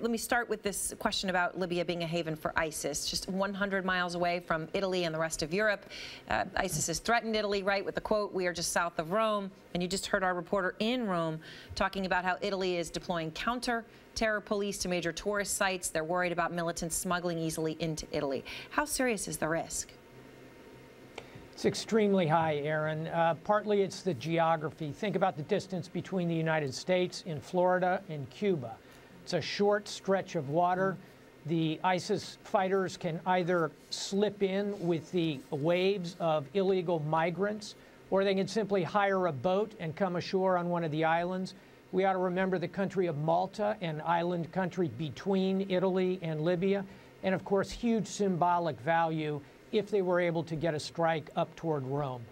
let me start with this question about Libya being a haven for ISIS. Just 100 miles away from Italy and the rest of Europe. ISIS has threatened Italy, right, with the quote, "We are just south of Rome." And you just heard our reporter in Rome talking about how Italy is deploying counter-terror police to major tourist sites. They're worried about militants smuggling easily into Italy. How serious is the risk? It's extremely high, Aaron. Partly it's the geography. Think about the distance between the United States and Florida and Cuba. It's a short stretch of water. The ISIS fighters can either slip in with the waves of illegal migrants, or they can simply hire a boat and come ashore on one of the islands. We ought to remember the country of Malta, an island country between Italy and Libya, and of course huge symbolic value if they were able to get a strike up toward Rome.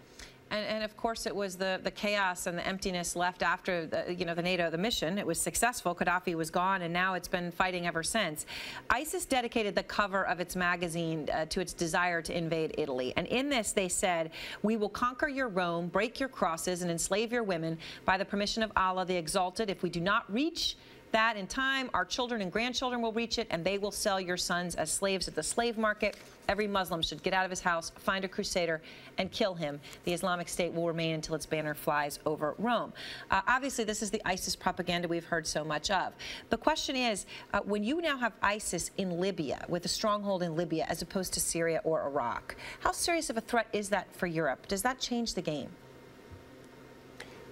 And of course, it was the chaos and the emptiness left after the mission. It was successful. Gaddafi was gone, and now it's been fighting ever since. ISIS dedicated the cover of its magazine to its desire to invade Italy. And in this, they said, "We will conquer your Rome, break your crosses, and enslave your women by the permission of Allah, the Exalted. If we do not reach that in time, our children and grandchildren will reach it, and they will sell your sons as slaves at the slave market. Every Muslim should get out of his house, find a crusader, and kill him. The Islamic State will remain until its banner flies over Rome." Obviously, this is the ISIS propaganda we've heard so much of. The question is, when you now have ISIS in Libya, with a stronghold in Libya, as opposed to Syria or Iraq, how serious of a threat is that for Europe? Does that change the game?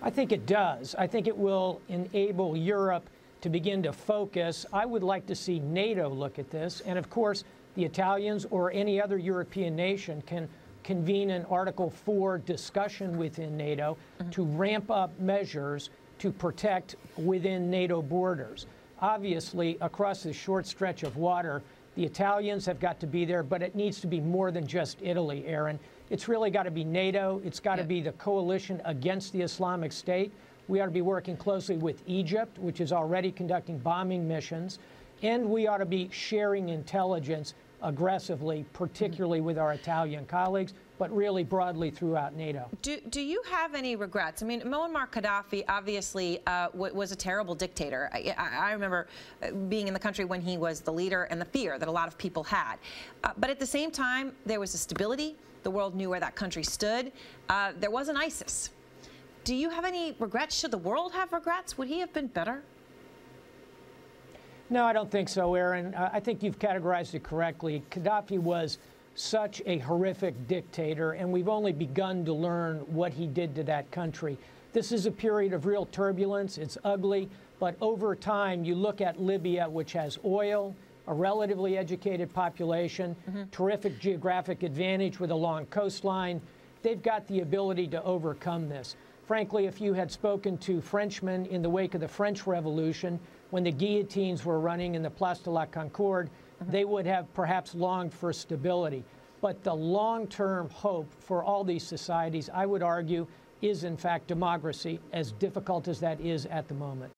I think it does. I think it will enable Europe to begin to focus. I would like to see NATO look at this. And of course, the Italians or any other European nation can convene an Article 4 discussion within NATO to ramp up measures to protect within NATO borders. Obviously, across this short stretch of water, the Italians have got to be there, but it needs to be more than just Italy, Aaron. It's really got to be NATO. It's got to be the coalition against the Islamic State. We ought to be working closely with Egypt, which is already conducting bombing missions, and we ought to be sharing intelligence aggressively, particularly with our Italian colleagues, but really broadly throughout NATO. Do you have any regrets? I mean, Muammar Gaddafi obviously was a terrible dictator. I remember being in the country when he was the leader and the fear that a lot of people had. But at the same time, there was a stability. The world knew where that country stood. There wasn't ISIS. Do you have any regrets? Should the world have regrets? Would he have been better? No, I don't think so, Aaron. I think you've categorized it correctly. Gaddafi was such a horrific dictator, and we've only begun to learn what he did to that country. This is a period of real turbulence. It's ugly, but over time, you look at Libya, which has oil, a relatively educated population, terrific geographic advantage with a long coastline. They've got the ability to overcome this. Frankly, if you had spoken to Frenchmen in the wake of the French Revolution, when the guillotines were running in the Place de la Concorde, they would have perhaps longed for stability. But the long-term hope for all these societies, I would argue, is in fact democracy, as difficult as that is at the moment.